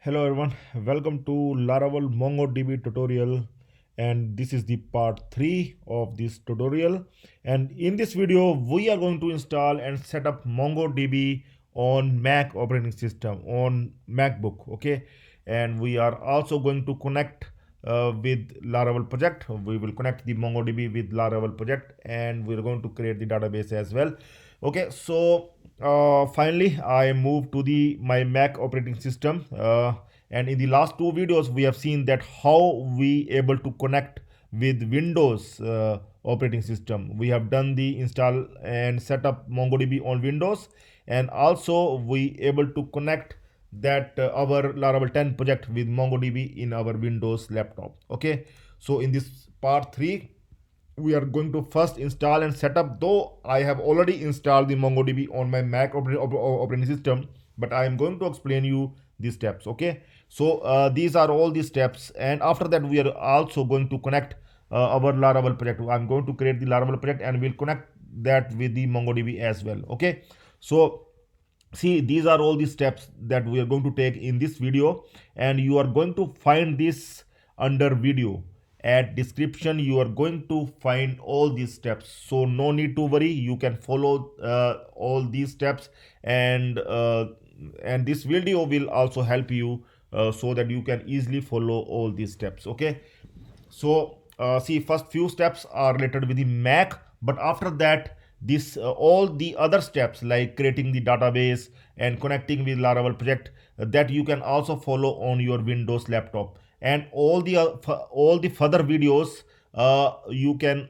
Hello everyone, welcome to Laravel MongoDB tutorial, and this is the part 3 of this tutorial. And in this video we are going to install and set up MongoDB on Mac operating system on MacBook. Okay, and we are also going to connect with Laravel project. We will connect the MongoDB with Laravel project, and we're going to create the database as well. Okay, so finally I moved to the my Mac operating system, and in the last two videos we have seen that how we able to connect with Windows operating system. We have done the install and set up MongoDB on Windows, and also we able to connect that our Laravel 10 project with MongoDB in our Windows laptop. Okay, so in this part 3 we are going to first install and set up, though I have already installed the MongoDB on my Mac operating system, but I am going to explain you these steps. Okay, so these are all the steps, and after that we are also going to connect our Laravel project. I'm going to create the Laravel project and we'll connect that with the MongoDB as well. Okay, so see, these are all the steps that we are going to take in this video, and you are going to find this under video. At description you are going to find all these steps, so no need to worry, you can follow all these steps, and this video will also help you so that you can easily follow all these steps. Okay, so see, first few steps are related with the Mac, but after that this all the other steps like creating the database and connecting with Laravel project, that you can also follow on your Windows laptop, and all the further videos you can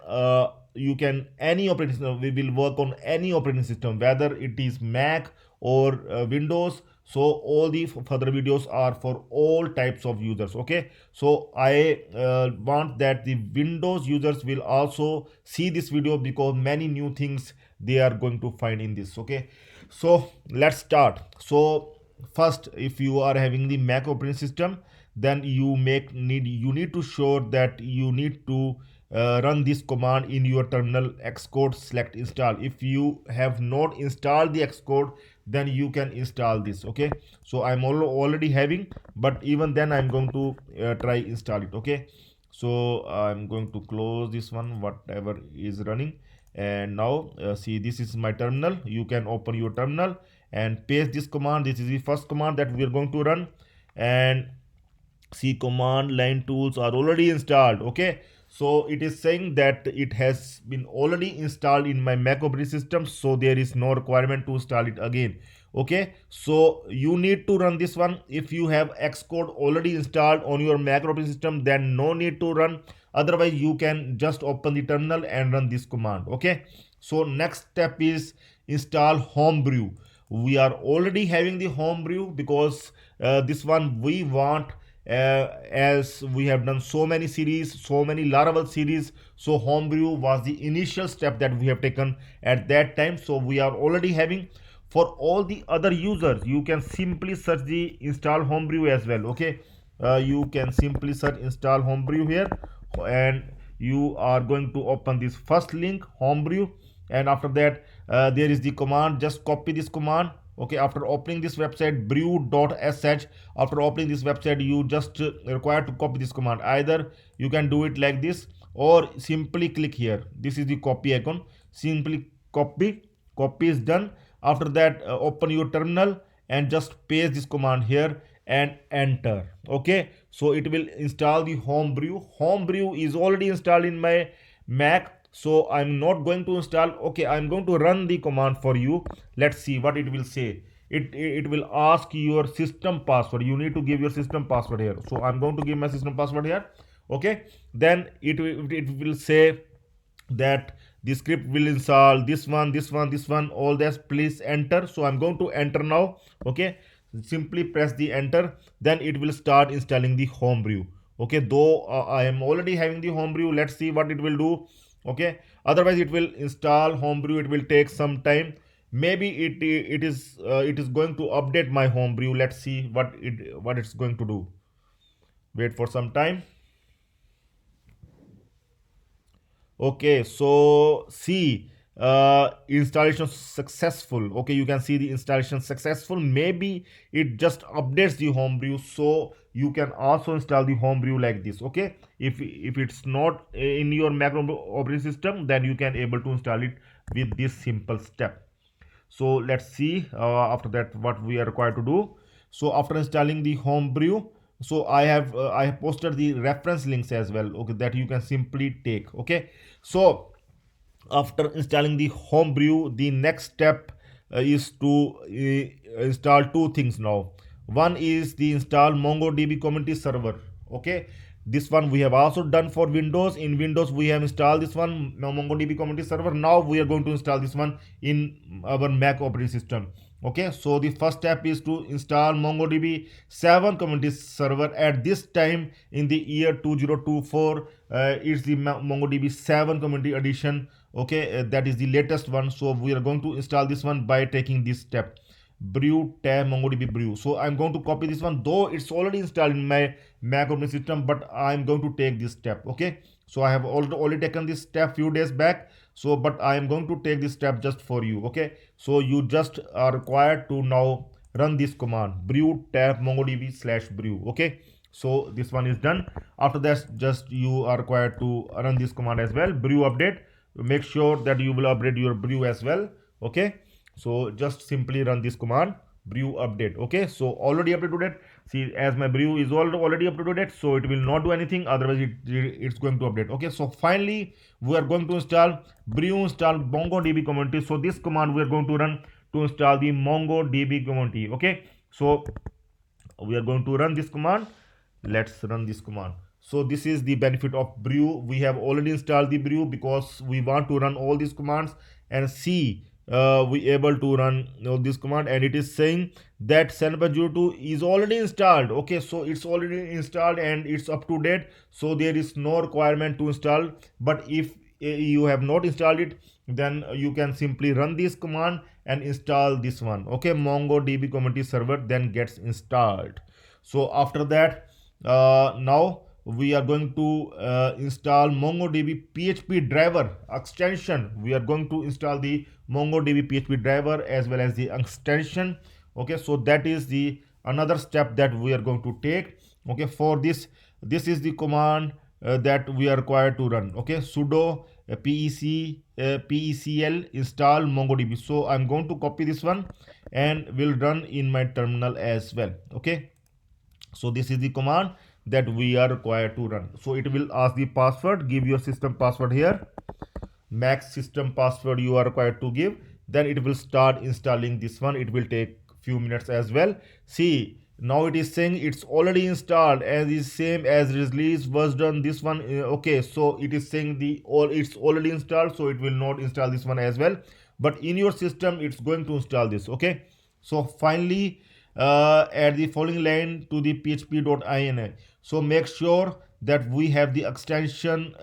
any operating system. We will work on any operating system, whether it is Mac or Windows. So all the further videos are for all types of users. Okay, so I want that the Windows users will also see this video, because many new things they are going to find in this. Okay, so let's start. So first, if you are having the Mac operating system, then you need to show that you need to run this command in your terminal, xcode-select install. If you have not installed the xcode, then you can install this. Okay, so I'm already having, but even then I'm going to try install it. Okay, so I'm going to close this one, whatever is running, and now see, this is my terminal. You can open your terminal and paste this command. This is the first command that we are going to run, and see, command line tools are already installed. Okay, so it is saying that it has been already installed in my Mac operating system, so there is no requirement to install it again. Okay, so you need to run this one. If you have xcode already installed on your Mac operating system, then no need to run. Otherwise you can just open the terminal and run this command. Okay, so next step is install Homebrew. We are already having the Homebrew, because this one we want, as we have done so many series, so many Laravel series. So Homebrew was the initial step that we have taken at that time, so we are already having. For all the other users, you can simply search the install Homebrew as well. Okay, you can simply search install Homebrew here, and you are going to open this first link, Homebrew, and after that there is the command. Just copy this command. Okay, after opening this website brew.sh, after opening this website, you just require to copy this command. Either you can do it like this, or simply click here. This is the copy icon. Simply copy is done. After that open your terminal and just paste this command here and enter. Okay, so it will install the Homebrew is already installed in my Mac, so I'm not going to install. Okay, I'm going to run the command for you. Let's see what it will say. It will ask your system password. You need to give your system password here, so I'm going to give my system password here. Okay, then it will say that the script will install this one, all that. Please enter. So I'm going to enter now. Okay, simply press the enter, then it will start installing the Homebrew. Okay, though I am already having the Homebrew, let's see what it will do. Okay, otherwise it will install Homebrew, it will take some time. Maybe it is going to update my Homebrew. Let's see what it's going to do. Wait for some time. Okay, so see, installation successful. Okay, you can see the installation successful. Maybe it just updates the Homebrew, so you can also install the Homebrew like this. Okay, if it's not in your Mac operating system, then you can able to install it with this simple step. So let's see after that what we are required to do. So after installing the Homebrew, so I have posted the reference links as well, okay, that you can simply take. Okay, so after installing the Homebrew, the next step is to install two things now. One is the install MongoDB Community Server. Okay, this one we have also done for Windows. In Windows we have installed this one, now MongoDB Community Server. Now we are going to install this one in our Mac operating system. Okay, so the first step is to install MongoDB 7 community server. At this time in the year 2024, it's the MongoDB 7 community edition. Okay, that is the latest one. So we are going to install this one by taking this step, brew tab MongoDB brew. So I'm going to copy this one, though it's already installed in my Mac operating system, but I'm going to take this step. Okay, so I have already taken this step few days back, so but I am going to take this step just for you. Okay, so you just are required to now run this command, brew tab MongoDB slash brew. Okay, so this one is done. After that, just you are required to run this command as well, brew update. Make sure that you will update your brew as well. Okay, so just simply run this command, brew update. Okay, so already up to date. See, as my brew is already up to date, so it will not do anything, otherwise it's going to update. Okay, so finally we are going to install brew install MongoDB community. So this command we are going to run to install the MongoDB community. Okay, so we are going to run this command. Let's run this command. So this is the benefit of brew. We have already installed the brew because we want to run all these commands and see we able to run this command, and it is saying that senbazuru is already installed. Okay, so it's already installed and it's up to date, so there is no requirement to install. But if you have not installed it, then you can simply run this command and install this one. Okay, MongoDB community server then gets installed. So after that, now we are going to install MongoDB PHP Driver extension. We are going to install the MongoDB PHP Driver as well as the extension. Okay, so that is the another step that we are going to take. Okay, for this is the command that we are required to run. Okay, sudo pecl install MongoDB. So I'm going to copy this one and will run in my terminal as well. Okay, so this is the command that we are required to run. So it will ask the password, give your system password here, max system password you are required to give. Then it will start installing this one. It will take few minutes as well. See, now it is saying it's already installed and is same as release was done this one. Okay, so it is saying it's already installed, so it will not install this one as well, but in your system it's going to install this. Okay, so finally add the following line to the php.ini. So make sure that we have the extension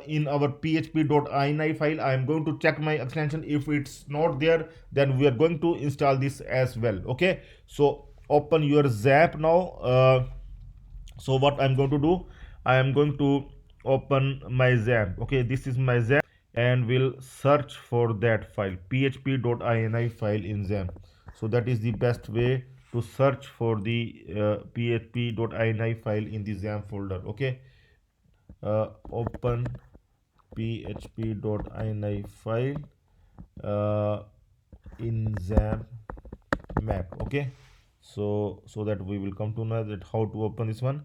in our php.ini file. I am going to check my extension. If it's not there, then we are going to install this as well. Okay, so open your zap now. So what I'm going to do, I am going to open my zap. Okay, this is my zap, and we'll search for that file, php.ini file in zap. So that is the best way to search for the php.ini file in the XAMPP folder. Okay, open php.ini file in XAMPP map. Okay, so that we will come to know that how to open this one,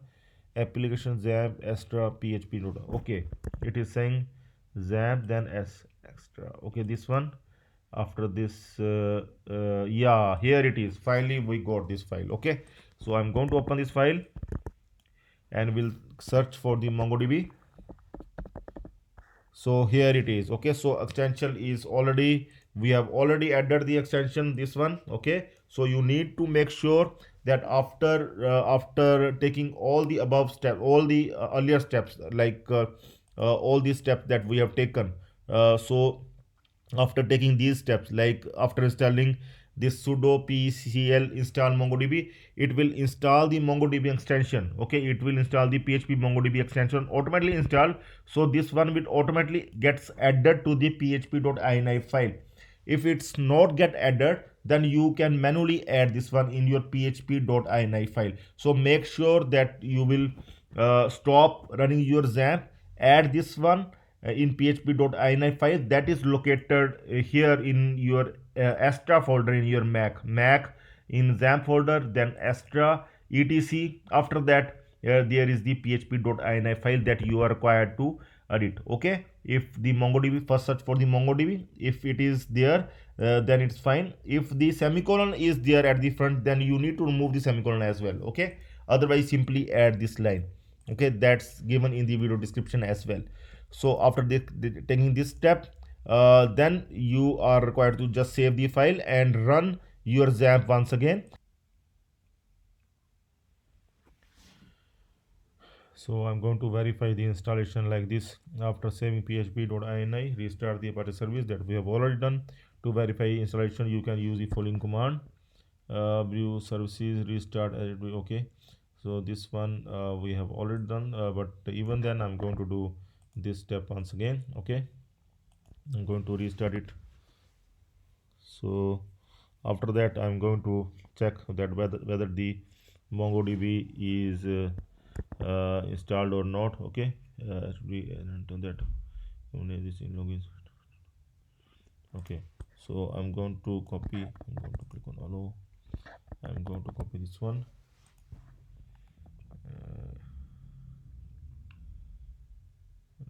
application XAMPP extra php. Okay, it is saying XAMPP then s extra. Okay, this one. After this yeah, here it is. Finally we got this file. Okay, so I'm going to open this file and we'll search for the MongoDB. So here it is. Okay, so extension is already, we have already added the extension, this one. Okay, so you need to make sure that after taking all the above steps, all the earlier steps, like all these steps that we have taken, so after taking these steps, like after installing this sudo pcl install MongoDB, it will install the MongoDB extension. Okay, it will install the PHP MongoDB extension automatically installed. So this one will automatically gets added to the php.ini file. If it's not get added, then you can manually add this one in your php.ini file. So make sure that you will stop running your XAMPP, add this one in php.ini file that is located here in your extra folder in your Mac in XAMPP folder, then extra etc. After that, there is the php.ini file that you are required to edit. Okay, if the MongoDB, first search for the MongoDB, if it is there, then it's fine. If the semicolon is there at the front, then you need to remove the semicolon as well. Okay, otherwise simply add this line. Okay, that's given in the video description as well. So after taking this step, then you are required to just save the file and run your XAMPP once again. So I'm going to verify the installation like this. After saving php.ini, restart the Apache service that we have already done. To verify installation, you can use the following command: brew services restart as it will. Okay, so this one we have already done, but even then I'm going to do this step once again. Okay, I'm going to restart it. So after that, I'm going to check that whether the MongoDB is installed or not. Okay, we enter that this in login. Okay, so I'm going to copy. I'm going to click on allow. I'm going to copy this one.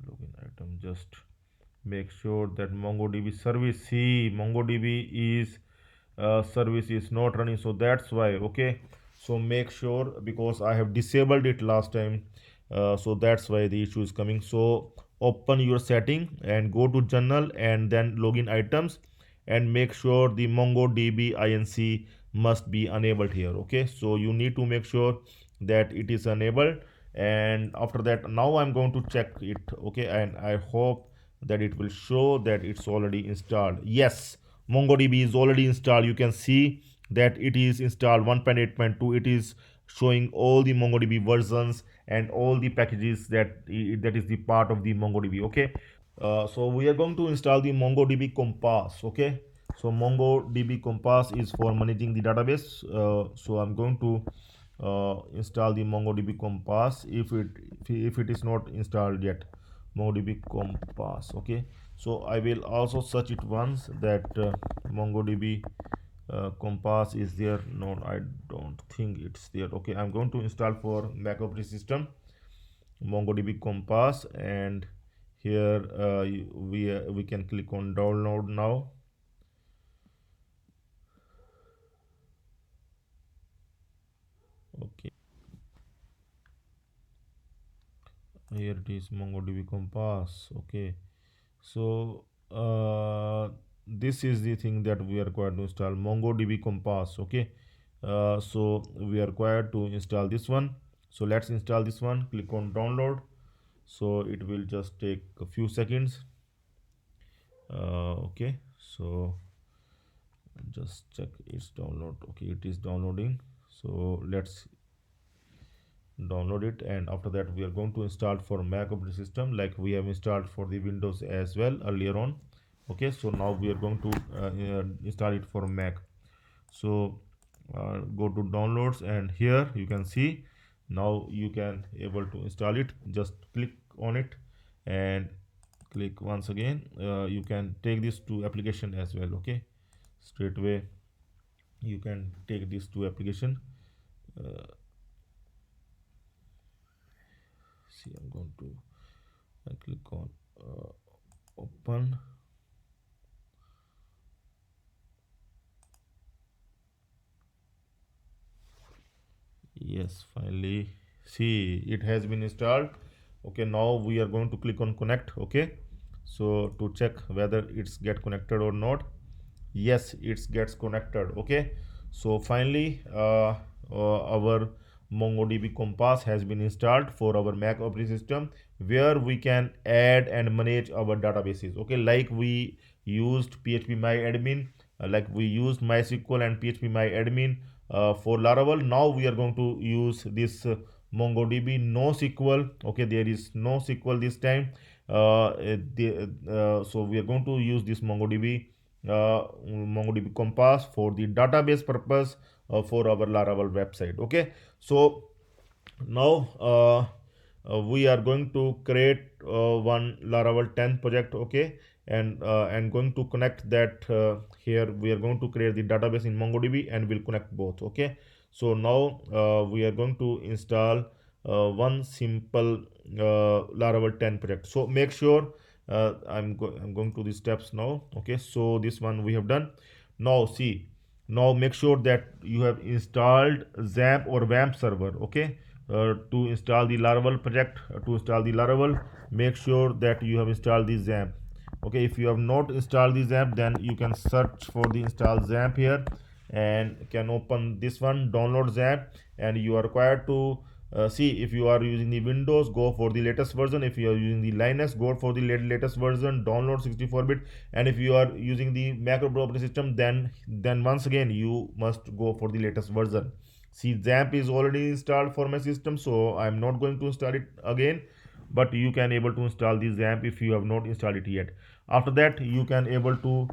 Login item. Just make sure that MongoDB service. See, MongoDB is service is not running, so that's why. Okay, so make sure, because I have disabled it last time, so that's why the issue is coming. So open your setting and go to journal and then login items, and make sure the MongoDB inc must be enabled here. Okay, so you need to make sure that it is enabled, and after that, now I'm going to check it. Okay, and I hope that it will show that it's already installed. Yes, MongoDB is already installed. You can see that it is installed 1.8.2. It is showing all the MongoDB versions and all the packages that is the part of the MongoDB. Okay, so we are going to install the MongoDB Compass. Okay, so MongoDB Compass is for managing the database. So I'm going to install the MongoDB Compass if it is not installed yet. MongoDB Compass. Okay, so I will also search it once that MongoDB Compass is there. No, I don't think it's there. Okay, I'm going to install for Mac operating system MongoDB Compass, and here we can click on download now. Okay, here it is, MongoDB Compass. Okay, so this is the thing that we are required to install, MongoDB Compass. Okay, so we are required to install this one. So let's install this one. Click on download. So it will just take a few seconds. Okay, so just check its download. Okay, it is downloading. So let's download it, and after that we are going to install for Mac operating system like we have installed for the Windows as well earlier on. Okay, so now we are going to install it for Mac. So go to downloads, and here you can see now you can able to install it. Just click on it and click once again. You can take this to application as well. Okay, straight away you can take this to application. See, I'm going to click on open. Yes, finally, see, it has been installed. Okay, now we are going to click on connect. Okay, so to check whether it's get connected or not. Yes, it gets connected. Okay, so finally our MongoDB Compass has been installed for our Mac operating system, where we can add and manage our databases. Okay, like we used PHP MyAdmin like we used MySQL and PHP MyAdmin for Laravel. Now we are going to use this MongoDB NoSQL. Okay, there is NoSQL this time. So we are going to use this MongoDB Compass for the database purpose for our Laravel website. Okay, so now we are going to create one Laravel 10 project. Okay, and going to connect that here. We are going to create the database in MongoDB and we'll connect both. Okay, so now we are going to install one simple Laravel 10 project. So make sure I'm going to the steps now. Okay, so this one we have done. Now see, now make sure that you have installed XAMPP or WAMP server. Okay, to install the Laravel project, to install the Laravel, make sure that you have installed the XAMPP. Okay, if you have not installed the XAMPP, then you can search for the install XAMPP here and can open this one, download XAMPP, and you are required to see if you are using the Windows, go for the latest version. If you are using the Linux, go for the latest version, download 64-bit. And if you are using the Mac operating system, then once again you must go for the latest version. See, XAMPP is already installed for my system, so I'm not going to install it again, but you can able to install the XAMPP if you have not installed it yet. After that, you can able to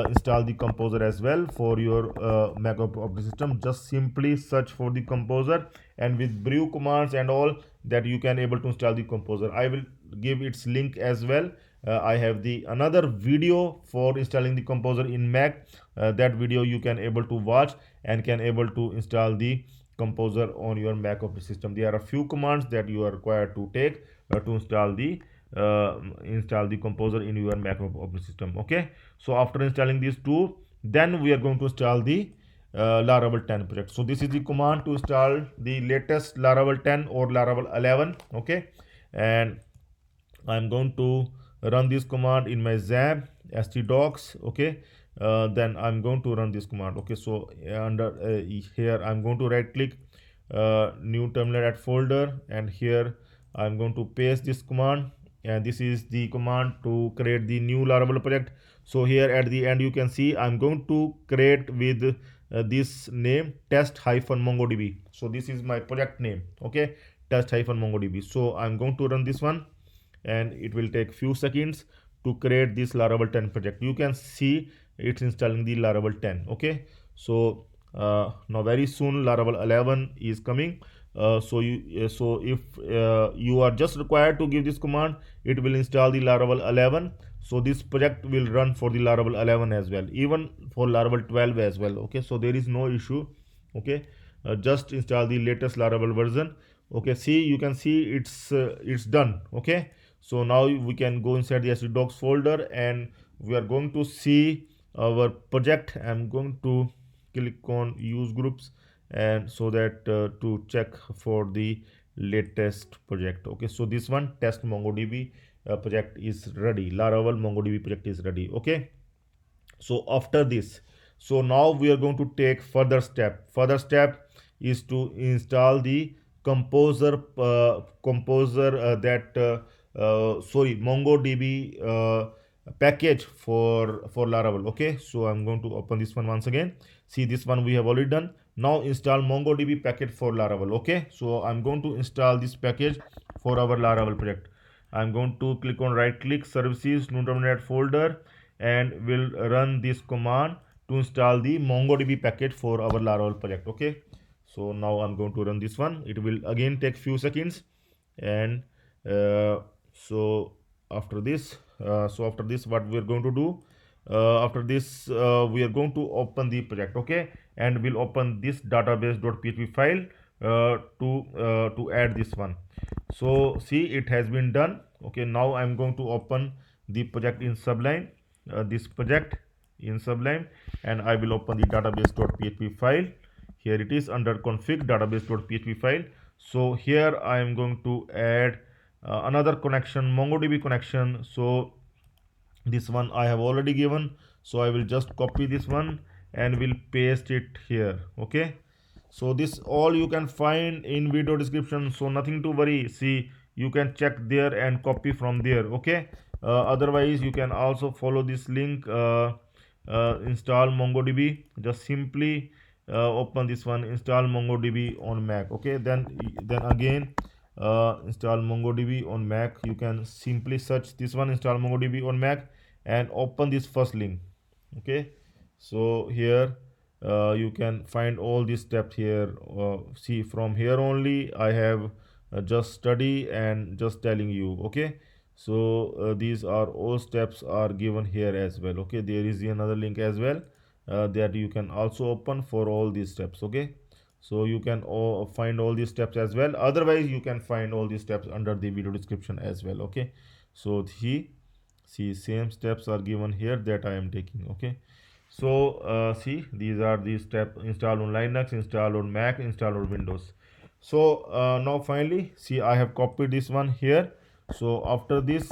install the Composer as well for your Mac operating system. Just simply search for the Composer, and with brew commands and all that, you can able to install the Composer. I will give its link as well. I have the another video for installing the Composer in Mac. That video you can able to watch and can able to install the Composer on your Mac operating system. There are a few commands that you are required to take to install the Composer in your Mac operating system. Okay, so after installing these two, then we are going to install the Laravel 10 project. So this is the command to install the latest Laravel 10 or Laravel 11. Okay, and I'm going to run this command in my XAMPP htdocs. Okay, then I'm going to run this command. Okay, so under here I'm going to right click new terminal at folder, and here I'm going to paste this command, and this is the command to create the new Laravel project. So here at the end you can see I'm going to create with this name test-mongodb. So this is my project name. Okay, test-mongodb. So I'm going to run this one, and it will take few seconds to create this Laravel 10 project. You can see it's installing the Laravel 10. Okay, so now very soon Laravel 11 is coming. So if you are just required to give this command, it will install the Laravel 11. So this project will run for the Laravel 11 as well, even for Laravel 12 as well. Okay, so there is no issue. Okay, just install the latest Laravel version. Okay, see, you can see it's done. Okay, so now we can go inside the htdocs folder, and we are going to see our project. I'm going to click on use groups, and so that to check for the latest project. Okay, so this one test MongoDB project is ready. Laravel MongoDB project is ready. Okay, so after this, so now we are going to take further step is to install the composer that sorry, MongoDB package for Laravel. Okay, so I'm going to open this one once again. See, this one we have already done. Now install MongoDB package for Laravel. Okay, so I'm going to install this package for our Laravel project. I'm going to click on right click services, new terminal folder, and will run this command to install the MongoDB package for our Laravel project. Okay, so now I'm going to run this one. It will again take few seconds, and so after this what we are going to do, after this we are going to open the project. Okay, and we'll open this database.php file to add this one. So see, it has been done. Okay, now I'm going to open the project in Sublime, this project in Sublime, and I will open the database.php file. Here it is under config database.php file. So here I am going to add another connection, MongoDB connection. So this one I have already given, so I will just copy this one and will paste it here. Okay, so this all you can find in video description, so nothing to worry. See, you can check there and copy from there. Okay, otherwise you can also follow this link install MongoDB, just simply open this one, install MongoDB on Mac. Okay, then again install MongoDB on Mac. You can simply search this one, install MongoDB on Mac, and open this first link. Okay, so here you can find all these steps here. See, from here only I have just study and just telling you. Okay, so these are all steps are given here as well. Okay, there is another link as well that you can also open for all these steps. Okay, so you can find all these steps as well. Otherwise you can find all these steps under the video description as well. Okay, so see same steps are given here that I am taking. Okay, so see, these are the steps: install on Linux, install on Mac, install on Windows. So now finally, see, I have copied this one here. So after this,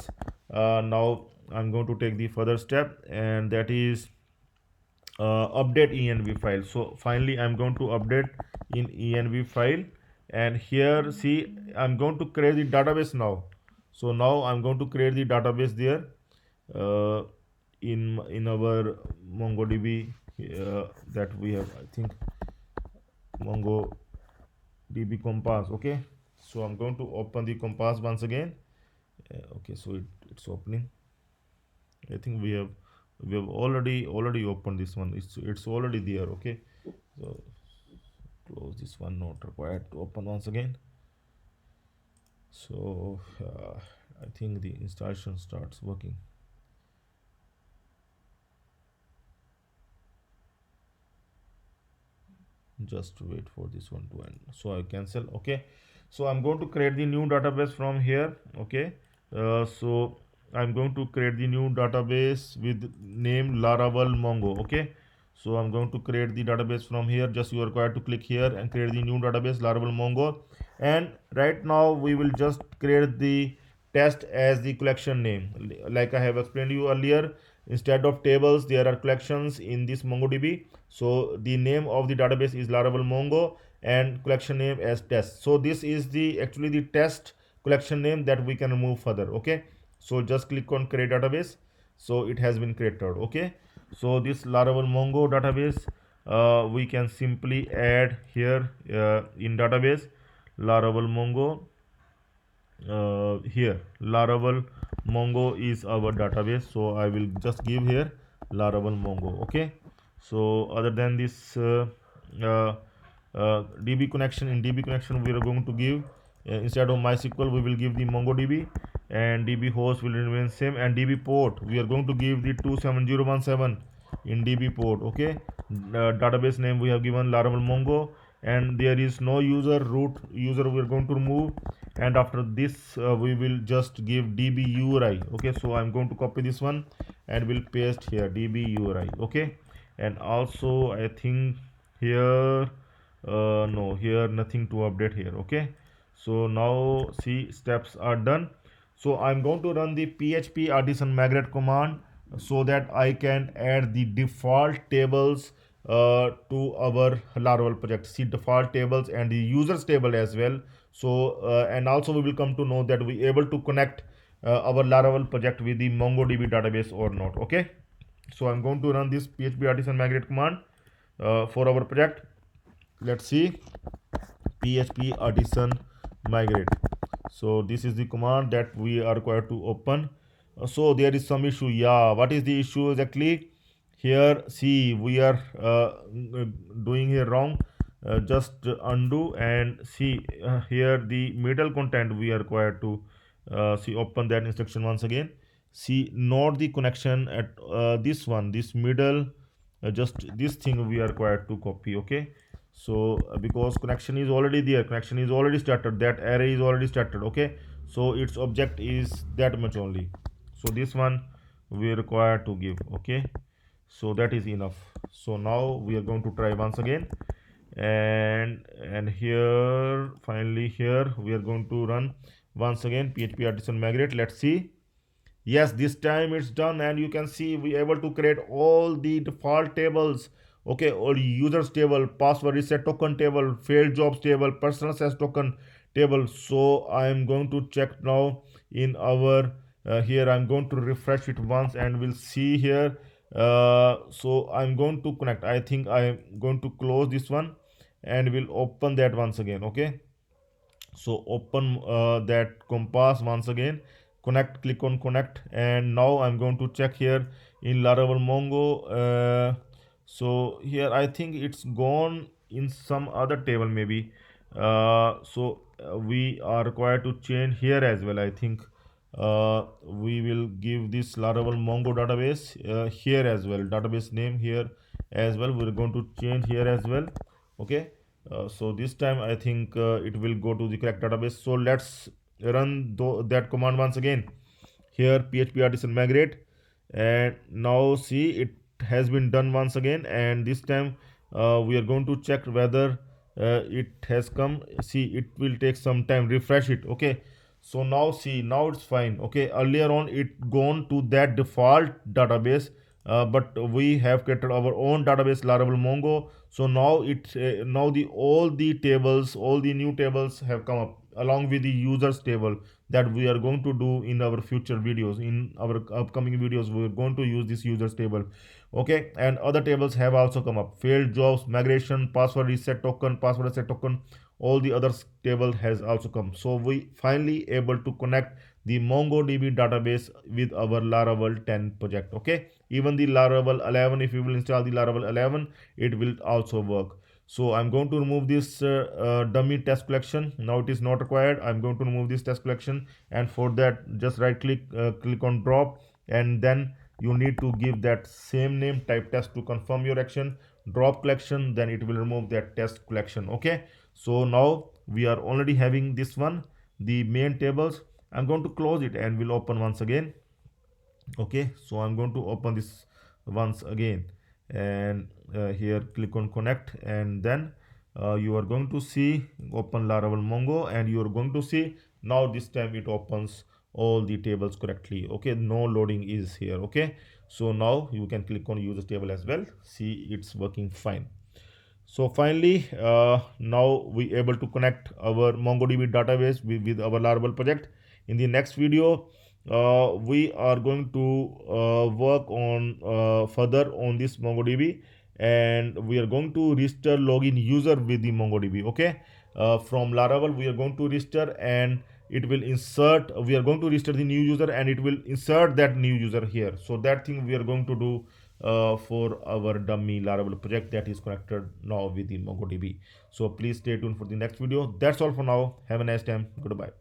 now I'm going to take the further step, and that is update env file. So finally I'm going to update in env file, and here see, I'm going to create the database now. So now I'm going to create the database there uh, in our MongoDB that we have, I think, MongoDB Compass. Okay, so I'm going to open the Compass once again. Okay, so it's opening. I think we have already opened this one. It's already there. Okay, so close this one, not required to open once again. So I think the installation starts working. Just wait for this one to end. So I cancel. Okay, so I'm going to create the new database from here. Okay, so I'm going to create the new database with name Laravel Mongo. Okay, so I'm going to create the database from here. Just you are required to click here and create the new database Laravel Mongo. And right now we will just create the test as the collection name. Like I have explained you earlier, instead of tables there are collections in this MongoDB. So the name of the database is Laravel Mongo and collection name as test. So this is the actually the test collection name that we can move further. Okay, so just click on create database. So it has been created. Okay, so this Laravel Mongo database we can simply add here in database Laravel Mongo. Here Laravel Mongo is our database, so I will just give here Laravel Mongo. Okay, so other than this uh, DB connection, in DB connection we are going to give instead of MySQL we will give the MongoDB, and DB host will remain same, and DB port we are going to give the 27017 in DB port. Okay, database name we have given Laravel Mongo, and there is no user, root user we are going to remove, and after this we will just give db URI. Okay, so I'm going to copy this one and will paste here db URI. Okay, and also I think here no, here nothing to update here. Okay, so now see, steps are done. So I'm going to run the php artisan migrate command so that I can add the default tables to our Laravel project. See, default tables and the users table as well. So and also we will come to know that we able to connect our Laravel project with the MongoDB database or not. Okay, so I'm going to run this php artisan migrate command for our project. Let's see, php artisan migrate. So this is the command that we are required to open. So there is some issue. Yeah, what is the issue exactly? Here, see, we are doing here wrong. Just undo and see here the middle content we are required to see, open that instruction once again. See, not the connection at this one, this middle, just this thing we are required to copy. Okay, so because connection is already there, connection is already started, that array is already started. Okay, so its object is that much only, so this one we require to give. Okay, so that is enough. So now we are going to try once again, and here finally here we are going to run once again php artisan migrate. Let's see. Yes, this time it's done, and you can see we able to create all the default tables. Okay, all users table, password reset token table, failed jobs table, personal access token table. So I am going to check now in our here. I'm going to refresh it once and we'll see here So I'm going to connect. I think I'm going to close this one and we'll open that once again. Okay, so open that compass once again, connect, click on connect, and now I'm going to check here in Laravel Mongo. So here I think it's gone in some other table maybe. We are required to change here as well. I think we will give this Laravel Mongo database here as well, database name here as well. We're going to change here as well. Okay, so this time I think it will go to the correct database. So let's run that command once again. Here PHP artisan migrate, and now see it has been done once again. And this time we are going to check whether it has come. See, it will take some time. Refresh it. Okay. So now see, now it's fine. Okay. Earlier on it gone to that default database, but we have created our own database Laravel Mongo. So now now the all the tables, all the new tables have come up along with the users table that we are going to do in our future videos. In our upcoming videos we are going to use this users table. Okay, and other tables have also come up: failed jobs, migration, password reset token, password reset token. All the other table has also come. So we finally able to connect the MongoDB database with our Laravel 10 project. Okay, even the Laravel 11, if you will install the Laravel 11, it will also work. So I'm going to remove this dummy test collection. Now it is not required. I'm going to remove this test collection, and for that just right click, click on drop, and then you need to give that same name, type test to confirm your action, drop collection, then it will remove that test collection. Okay, so now we are already having this one, the main tables. I'm going to close it and we'll open once again. Okay, so I'm going to open this once again, and here click on connect, and then you are going to see open Laravel Mongo, and you are going to see now this time it opens all the tables correctly. Okay, no loading is here. Okay, so now you can click on users table as well. See, it's working fine. So finally, now we able to connect our MongoDB database with our Laravel project. In the next video, we are going to work on further on this MongoDB, and we are going to register login user with the MongoDB. Okay, from Laravel we are going to register, and it will insert. We are going to register the new user, and it will insert that new user here. So that thing we are going to do for our dummy Laravel project that is connected now with the MongoDB. So please stay tuned for the next video. That's all for now. Have a nice time. Goodbye.